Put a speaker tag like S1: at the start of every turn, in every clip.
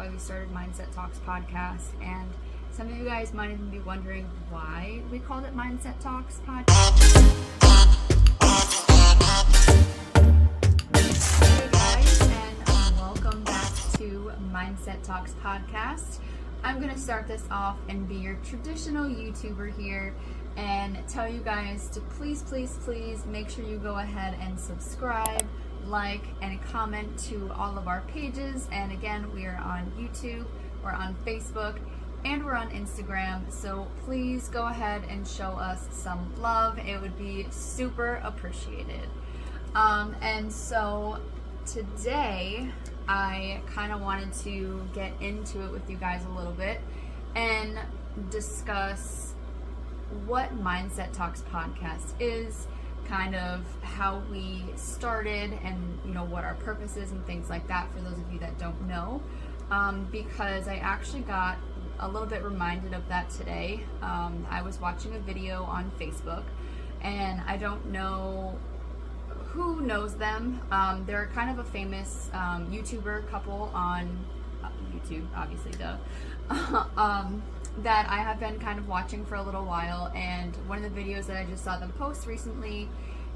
S1: why we started Mindset Talks podcast, and some of you guys might even be wondering why we called it Mindset Talks podcast. Hey guys, and welcome back to Mindset Talks podcast. I'm going to start this off and be your traditional YouTuber here and tell you guys to please make sure you go ahead and subscribe, like, and comment to all of our pages. And again, we are on YouTube, we're on Facebook, and we're on Instagram. So please go ahead and show us some love. It would be super appreciated. And so today, I kind of wanted to get into it with you guys a little bit and discuss what Mindset Talks podcast is, kind of how we started, and what our purpose is and things like that, for those of you that don't know, because I actually got a little bit reminded of that today. I was watching a video on Facebook, and I don't know who knows them. They're kind of a famous YouTuber couple on YouTube, obviously, duh. That I have been kind of watching for a little while, and one of the videos that I just saw them post recently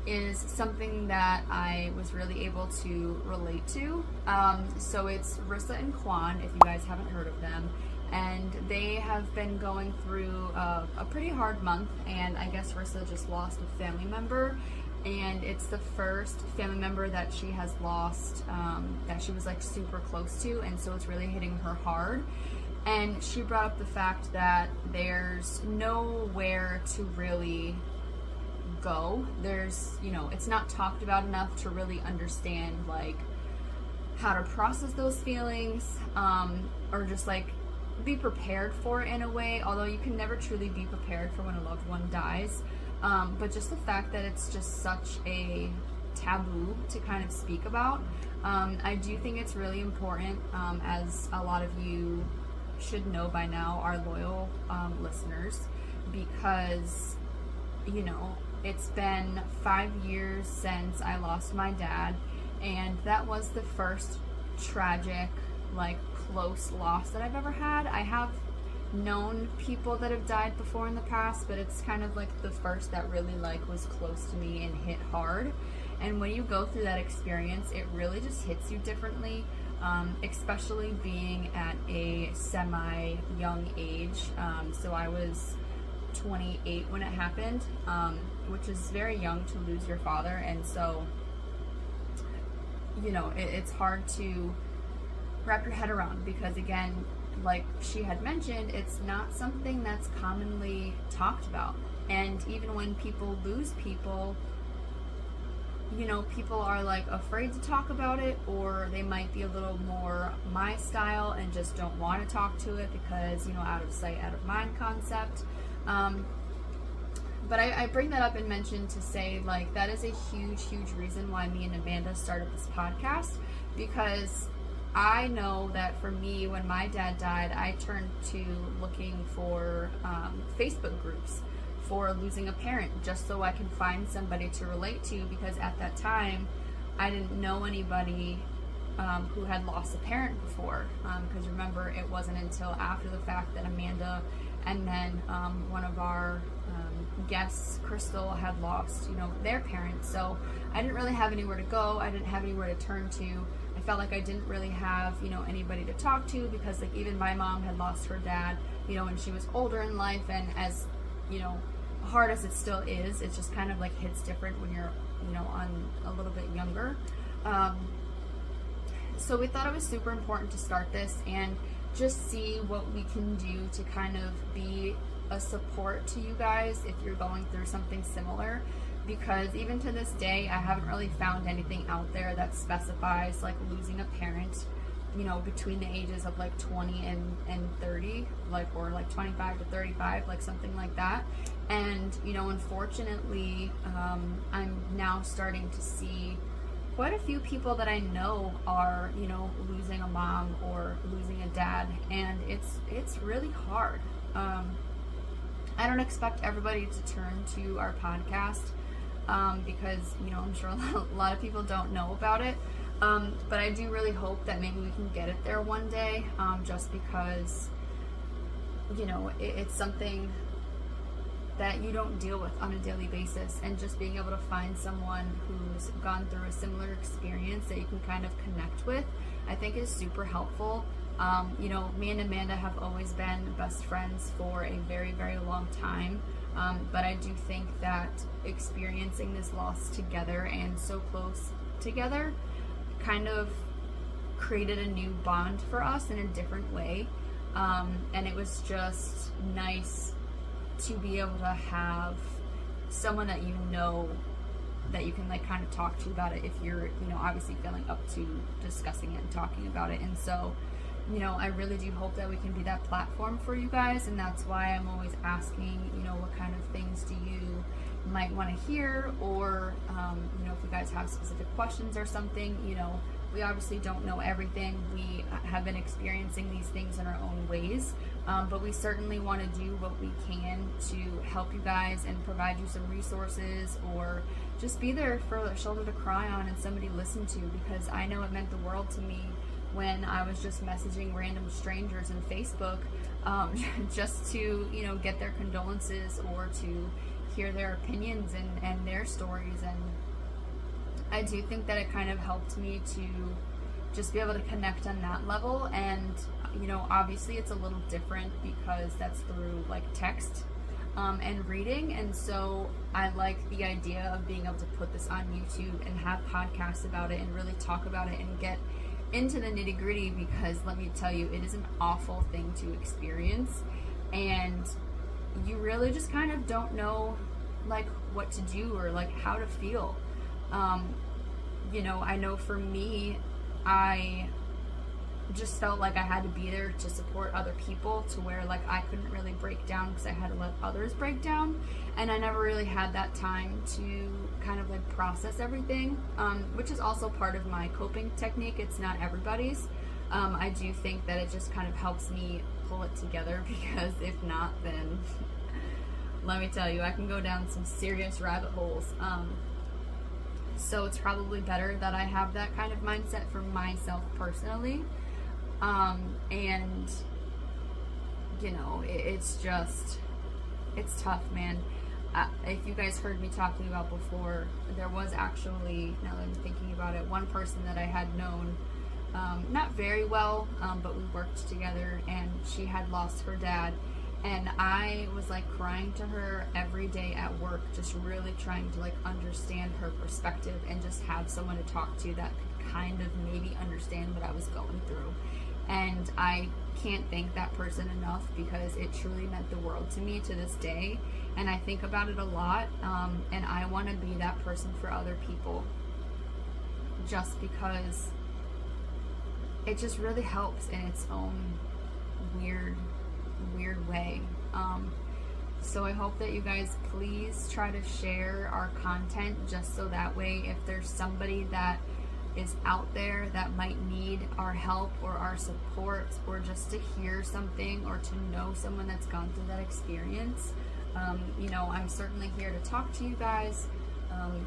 S1: is something that I was really able to relate to. So it's Rissa and Quan, if you guys haven't heard of them, and they have been going through a pretty hard month, and I guess Rissa just lost a family member, and it's the first family member that she has lost that she was like super close to, and so it's really hitting her hard. And she brought up the fact that there's nowhere to really go. There's, it's not talked about enough to really understand like how to process those feelings, or just like be prepared for it in a way, although you can never truly be prepared for when a loved one dies. But just the fact that it's just such a taboo to kind of speak about. I do think it's really important, as a lot of you should know by now, our loyal listeners, because it's been 5 years since I lost my dad, and that was the first tragic, like, close loss that I've ever had. I have known people that have died before in the past, but it's kind of like the first that really like was close to me and hit hard. And when you go through that experience, it really just hits you differently. Especially being at a semi-young age. So I was 28 when it happened, which is very young to lose your father. And so, it's hard to wrap your head around, because again, like she had mentioned, it's not something that's commonly talked about. And even when people lose people, people are like afraid to talk about it, or they might be a little more my style and just don't want to talk to it because, out of sight, out of mind concept. But I bring that up and mention to say, like, that is a huge reason why me and Amanda started this podcast, because I know that for me, when my dad died, I turned to looking for Facebook groups for losing a parent, just so I can find somebody to relate to, because at that time I didn't know anybody who had lost a parent before, because remember, it wasn't until after the fact that Amanda and then one of our guests, Crystal, had lost their parents. So I didn't really have anywhere to go, I didn't have anywhere to turn to. I felt like I didn't really have anybody to talk to, because like even my mom had lost her dad when she was older in life, and as hard as it still is, it just kind of like hits different when you're on a little bit younger. So we thought it was super important to start this and just see what we can do to kind of be a support to you guys if you're going through something similar, because even to this day I haven't really found anything out there that specifies like losing a parent between the ages of like 20 and 30, like, or like 25 to 35, like something like that. And unfortunately, I'm now starting to see quite a few people that I know are losing a mom or losing a dad, and it's really hard. I don't expect everybody to turn to our podcast, because I'm sure a lot of people don't know about it. But I do really hope that maybe we can get it there one day, just because, you know, it's something that you don't deal with on a daily basis, and just being able to find someone who's gone through a similar experience that you can kind of connect with, I think is super helpful. You know, me and Amanda have always been best friends for a very, very long time, but I do think that experiencing this loss together and so close together kind of created a new bond for us in a different way, and it was just nice to be able to have someone that you know that you can like kind of talk to about it if you're, you know, obviously feeling up to discussing it and talking about it. And so, you know, I really do hope that we can be that platform for you guys, and that's why I'm always asking, you know, what kind of things do you might want to hear, or you know, if you guys have specific questions or something. You know, we obviously don't know everything. We have been experiencing these things in our own ways, but we certainly want to do what we can to help you guys and provide you some resources, or just be there for a shoulder to cry on and somebody to listen to, because I know it meant the world to me when I was just messaging random strangers on Facebook, just to, you know, get their condolences or to hear their opinions and their stories. And I do think that it kind of helped me to just be able to connect on that level. And, you know, obviously it's a little different because that's through like text and reading, and so I like the idea of being able to put this on YouTube and have podcasts about it and really talk about it and get into the nitty gritty, because let me tell you, it is an awful thing to experience, and you really just kind of don't know like what to do or like how to feel. You know, I know for me, I just felt like I had to be there to support other people, to where like I couldn't really break down because I had to let others break down, and I never really had that time to kind of like process everything, which is also part of my coping technique. It's not everybody's. I do think that it just kind of helps me pull it together, because if not, then let me tell you, I can go down some serious rabbit holes. So it's probably better that I have that kind of mindset for myself personally. And you know, it's tough, man. If you guys heard me talking about before, there was actually, now that I'm thinking about it, one person that I had known, not very well, but we worked together, and she had lost her dad. And I was like crying to her every day at work, just really trying to like understand her perspective and just have someone to talk to that could kind of maybe understand what I was going through. And I can't thank that person enough, because it truly meant the world to me to this day. And I think about it a lot, and I want to be that person for other people, just because it just really helps in its own weird way. So I hope that you guys please try to share our content, just so that way if there's somebody that is out there that might need our help or our support, or just to hear something or to know someone that's gone through that experience, you know, I'm certainly here to talk to you guys,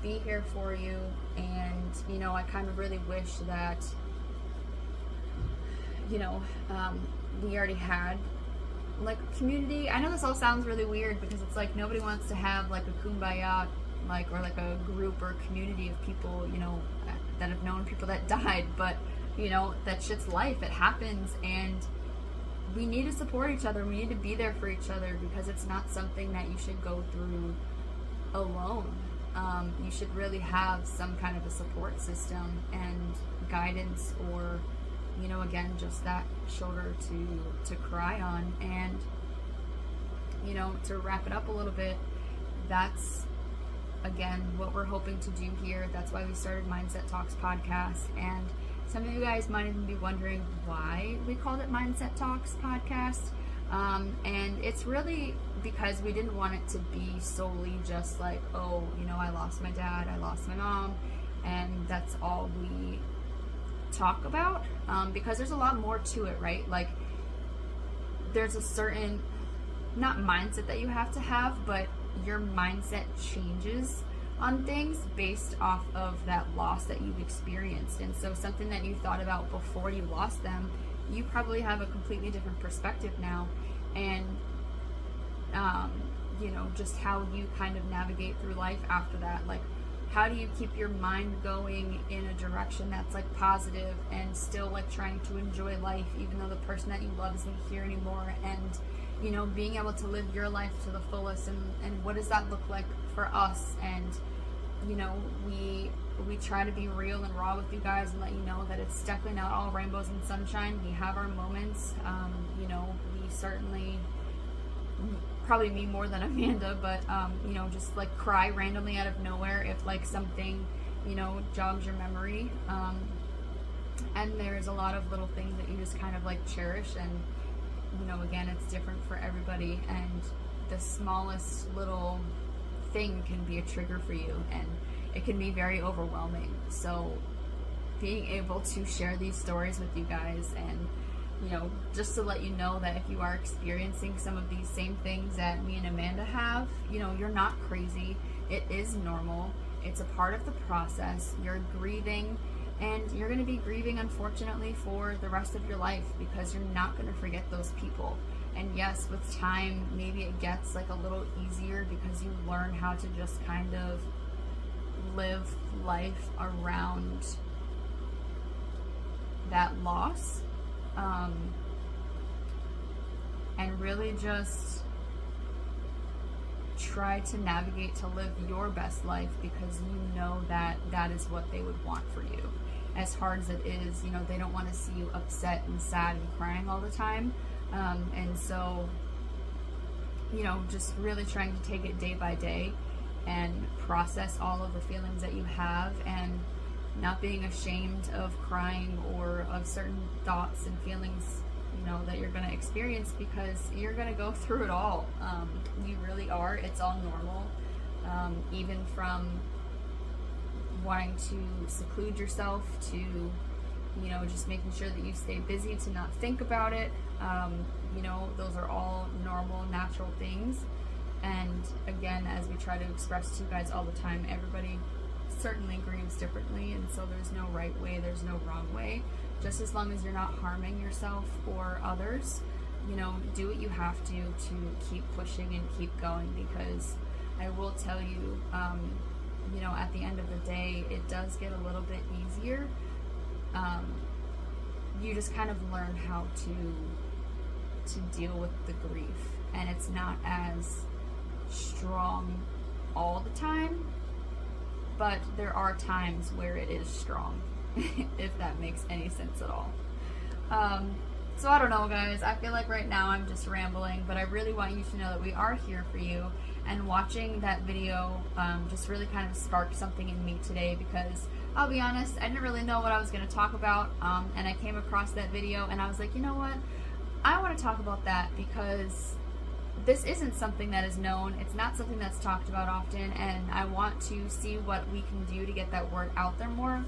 S1: be here for you. And you know, I kind of really wish that, you know, we already had like a community. I know this all sounds really weird, because it's like nobody wants to have like a kumbaya, like, or like a group or community of people, you know, that have known people that died. But you know, that shit's life, it happens, and we need to support each other. We need to be there for each other, because it's not something that you should go through alone. You should really have some kind of a support system and guidance, or you know, again, just that shoulder to cry on. And you know, to wrap it up a little bit, that's again what we're hoping to do here. That's why we started Mindset Talks podcast. And some of you guys might even be wondering why we called it Mindset Talks podcast. And it's really because we didn't want it to be solely just like, oh, you know, I lost my dad, I lost my mom, and that's all we talk about, because there's a lot more to it, right? Like, there's a certain, not mindset that you have to have, but your mindset changes on things based off of that loss that you've experienced. And so something that you thought about before you lost them, you probably have a completely different perspective now. And you know, just how you kind of navigate through life after that. Like, how do you keep your mind going in a direction that's like positive and still like trying to enjoy life even though the person that you love isn't here anymore? And you know, being able to live your life to the fullest, and what does that look like for us? And you know, we try to be real and raw with you guys and let you know that it's definitely not all rainbows and sunshine. We have our moments. You know, we certainly, probably me more than Amanda, but you know, just like cry randomly out of nowhere if like something, you know, jogs your memory. And there's a lot of little things that you just kind of like cherish, and you know, again, it's different for everybody, and the smallest little thing can be a trigger for you, and it can be very overwhelming. So being able to share these stories with you guys, and you know, just to let you know that if you are experiencing some of these same things that me and Amanda have, you know, you're not crazy. It is normal. It's a part of the process. You're grieving, and you're going to be grieving, unfortunately, for the rest of your life, because you're not going to forget those people. And yes, with time, maybe it gets like a little easier because you learn how to just kind of live life around that loss. And really just try to navigate to live your best life, because you know that that is what they would want for you. As hard as it is, you know, they don't want to see you upset and sad and crying all the time. And so, you know, just really trying to take it day by day and process all of the feelings that you have, and not being ashamed of crying or of certain thoughts and feelings, you know, that you're going to experience, because you're going to go through it all. You really are. It's all normal. Even from wanting to seclude yourself to, you know, just making sure that you stay busy to not think about it. You know, those are all normal, natural things. And again, as we try to express to you guys all the time, everybody certainly grieves differently, and so there's no right way, there's no wrong way. Just as long as you're not harming yourself or others, you know, do what you have to keep pushing and keep going, because I will tell you, you know, at the end of the day, it does get a little bit easier. You just kind of learn how to deal with the grief, and it's not as strong all the time, but there are times where it is strong, if that makes any sense at all. So I don't know, guys, I feel like right now I'm just rambling, but I really want you to know that we are here for you, and watching that video just really kind of sparked something in me today, because I'll be honest, I didn't really know what I was going to talk about, and I came across that video and I was like, you know what, I want to talk about that, because this isn't something that is known. It's not something that's talked about often, and I want to see what we can do to get that word out there more,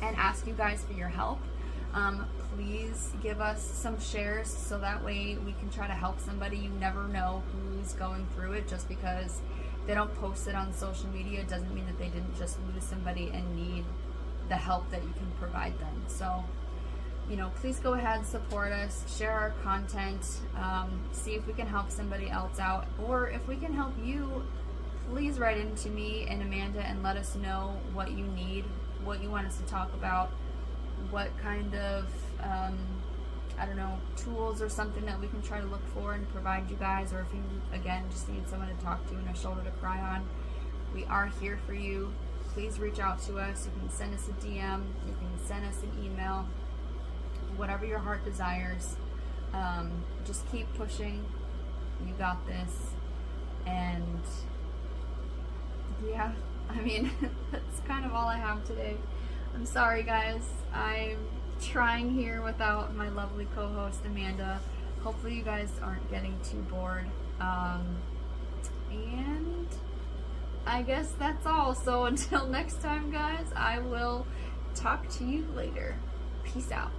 S1: and ask you guys for your help. Please give us some shares so that way we can try to help somebody. You never know who's going through it. Just because they don't post it on social media doesn't mean that they didn't just lose somebody and need the help that you can provide them. So, you know, please go ahead, support us, share our content, see if we can help somebody else out, or if we can help you, please write into me and Amanda and let us know what you need, what you want us to talk about, what kind of, I don't know, tools or something that we can try to look for and provide you guys, or if you, again, just need someone to talk to and a shoulder to cry on. We are here for you. Please reach out to us. You can send us a DM, you can send us an email, whatever your heart desires. Just keep pushing. You got this. And yeah, I mean, that's kind of all I have today. I'm sorry, guys. I'm trying here without my lovely co-host Amanda. Hopefully you guys aren't getting too bored. And I guess that's all. So until next time, guys, I will talk to you later. Peace out.